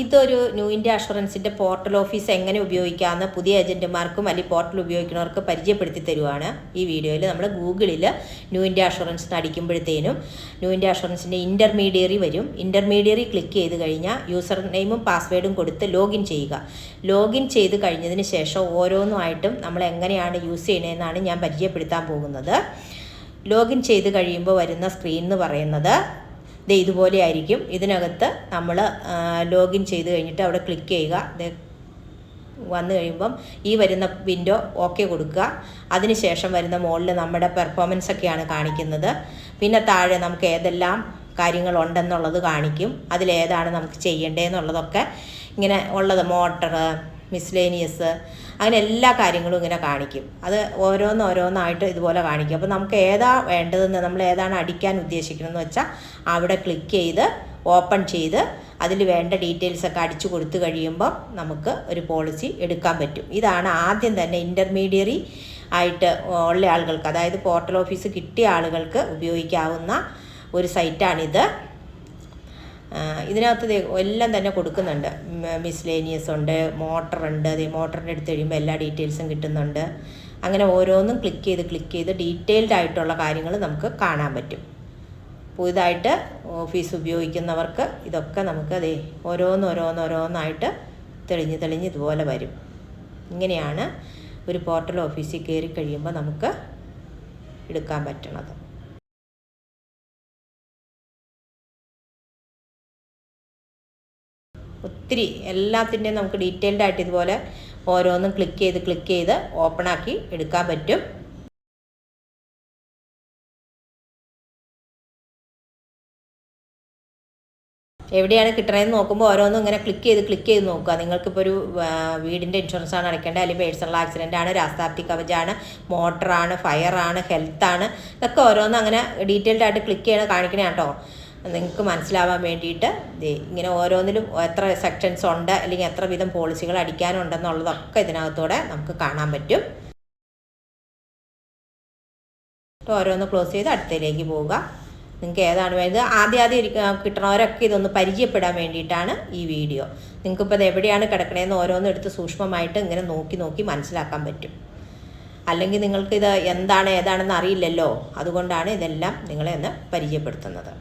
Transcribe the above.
ഇതൊരു new India അഷുറൻസിൻ്റെ portal office എങ്ങനെ ഉപയോഗിക്കാമെന്ന് പുതിയ ഏജൻറ്റുമാർക്കും അല്ലെങ്കിൽ പോർട്ടൽ ഉപയോഗിക്കുന്നവർക്ക് പരിചയപ്പെടുത്തി തരുവാണ് ഈ വീഡിയോയിൽ. നമ്മൾ ഗൂഗിളിൽ ന്യൂ ഇന്ത്യ അഷുറൻസ് അടിക്കുമ്പോഴത്തേനും ന്യൂ ഇന്ത്യ അഷുറൻസിൻ്റെ ഇൻ്റർമീഡിയറി വരും. ഇൻ്റർമീഡിയറി ക്ലിക്ക് ചെയ്ത് കഴിഞ്ഞാൽ യൂസർ നെയിമും പാസ്വേഡും കൊടുത്ത് ലോഗിൻ ചെയ്യുക. ലോഗിൻ ചെയ്ത് കഴിഞ്ഞതിന് ശേഷം ഓരോന്നുമായിട്ടും നമ്മൾ എങ്ങനെയാണ് യൂസ് ചെയ്യണതെന്നാണ് ഞാൻ പരിചയപ്പെടുത്താൻ പോകുന്നത്. ലോഗിൻ ചെയ്ത് കഴിയുമ്പോൾ വരുന്ന സ്ക്രീൻ എന്ന് പറയുന്നത് ഇതുപോലെ ആയിരിക്കും. ഇതിനകത്ത് നമ്മൾ ലോഗിൻ ചെയ്ത് കഴിഞ്ഞിട്ട് അവിടെ ക്ലിക്ക് ചെയ്യുക. വന്നു കഴിയുമ്പം ഈ വരുന്ന വിൻഡോ ഓക്കെ കൊടുക്കുക. അതിനുശേഷം വരുന്ന മുകളിൽ നമ്മുടെ പെർഫോമൻസ് ഒക്കെയാണ് കാണിക്കുന്നത്. പിന്നെ താഴെ നമുക്ക് ഏതെല്ലാം കാര്യങ്ങളുണ്ടെന്നുള്ളത് കാണിക്കും. അതിലേതാണ് നമുക്ക് ചെയ്യേണ്ടതെന്നുള്ളതൊക്കെ ഇങ്ങനെ ഉള്ളത്, മോട്ടർ, മിസ്ലേനിയസ്, അങ്ങനെ എല്ലാ കാര്യങ്ങളും ഇങ്ങനെ കാണിക്കും. അത് ഓരോന്നായിട്ട് ഇതുപോലെ കാണിക്കും. അപ്പോൾ നമുക്ക് ഏതാ വേണ്ടതെന്ന്, നമ്മൾ ഏതാണ് അടിക്കാൻ ഉദ്ദേശിക്കുന്നതെന്ന് വെച്ചാൽ അവിടെ ക്ലിക്ക് ചെയ്ത് ഓപ്പൺ ചെയ്ത് അതിൽ വേണ്ട ഡീറ്റെയിൽസൊക്കെ അടിച്ചു കൊടുത്തു കഴിയുമ്പോൾ നമുക്ക് ഒരു പോളിസി എടുക്കാൻ പറ്റും. ഇതാണ് ആദ്യം തന്നെ ഇൻ്റർമീഡിയറി ആയിട്ട് ഉള്ള ആളുകൾക്ക്, അതായത് പോർട്ടൽ ഓഫീസ് കിട്ടിയ ആളുകൾക്ക് ഉപയോഗിക്കാവുന്ന ഒരു സൈറ്റാണിത്. ഇതിനകത്ത് എല്ലാം തന്നെ കൊടുക്കുന്നുണ്ട്. മിസ്ലേനിയസ് ഉണ്ട്, മോട്ടറുണ്ട്. മോട്ടറിൻ്റെ എടുത്ത് കഴിയുമ്പോൾ എല്ലാ ഡീറ്റെയിൽസും കിട്ടുന്നുണ്ട്. അങ്ങനെ ഓരോന്നും ക്ലിക്ക് ചെയ്ത് ഡീറ്റെയിൽഡ് ആയിട്ടുള്ള കാര്യങ്ങൾ നമുക്ക് കാണാൻ പറ്റും. പുതുതായിട്ട് ഓഫീസ് ഉപയോഗിക്കുന്നവർക്ക് ഇതൊക്കെ നമുക്ക് ഓരോന്നായിട്ട് തെളിഞ്ഞ് ഇതുപോലെ വരും. ഇങ്ങനെയാണ് ഒരു പോർട്ടൽ ഓഫീസിൽ കയറി കഴിയുമ്പോൾ നമുക്ക് എടുക്കാൻ പറ്റണത്. ഒത്തിരി എല്ലാത്തിൻ്റെയും നമുക്ക് ഡീറ്റെയിൽഡ് ആയിട്ട് ഇതുപോലെ ഓരോന്നും ക്ലിക്ക് ചെയ്ത് ഓപ്പണാക്കി എടുക്കാൻ പറ്റും. എവിടെയാണ് കിട്ടണതെന്ന് നോക്കുമ്പോൾ ഓരോന്നും ഇങ്ങനെ ക്ലിക്ക് ചെയ്ത് നോക്കുക. നിങ്ങൾക്കിപ്പോൾ ഒരു വീടിൻ്റെ ഇൻഷുറൻസ് ആണ് അടയ്ക്കേണ്ടത്, അല്ലെങ്കിൽ പേഴ്സണൽ ആക്സിഡൻ്റ് ആണ്, രാഷ്ട്രാപ്തി കവചാണ്, മോട്ടറാണ്, ഫയറാണ്, ഹെൽത്താണ്, ഇതൊക്കെ ഓരോന്നും അങ്ങനെ ഡീറ്റെയിൽഡ് ആയിട്ട് ക്ലിക്ക് ചെയ്യണം കാണിക്കണേ കേട്ടോ. നിങ്ങൾക്ക് മനസ്സിലാവാൻ വേണ്ടിയിട്ട് ഇങ്ങനെ ഓരോന്നിലും എത്ര സെക്ഷൻസ് ഉണ്ട്, അല്ലെങ്കിൽ എത്ര വിധം പോളിസികൾ അടിക്കാനുണ്ടെന്നുള്ളതൊക്കെ ഇതിനകത്തൂടെ നമുക്ക് കാണാൻ പറ്റും. ഓരോന്ന് ക്ലോസ് ചെയ്ത് അടുത്തതിലേക്ക് പോവുക. നിങ്ങൾക്ക് ഏതാണ് വേണ്ടത്, ആദ്യം കിട്ടണവരൊക്കെ ഇതൊന്ന് പരിചയപ്പെടാൻ വേണ്ടിയിട്ടാണ് ഈ വീഡിയോ. നിങ്ങൾക്കിപ്പോൾ ഇത് എവിടെയാണ് കിടക്കണതെന്ന് ഓരോന്നും എടുത്ത് സൂക്ഷ്മമായിട്ട് ഇങ്ങനെ നോക്കി മനസ്സിലാക്കാൻ പറ്റും. അല്ലെങ്കിൽ നിങ്ങൾക്കിത് ഏതാണെന്ന് അറിയില്ലല്ലോ, അതുകൊണ്ടാണ് ഇതെല്ലാം നിങ്ങളെ ഒന്ന് പരിചയപ്പെടുത്തുന്നത്.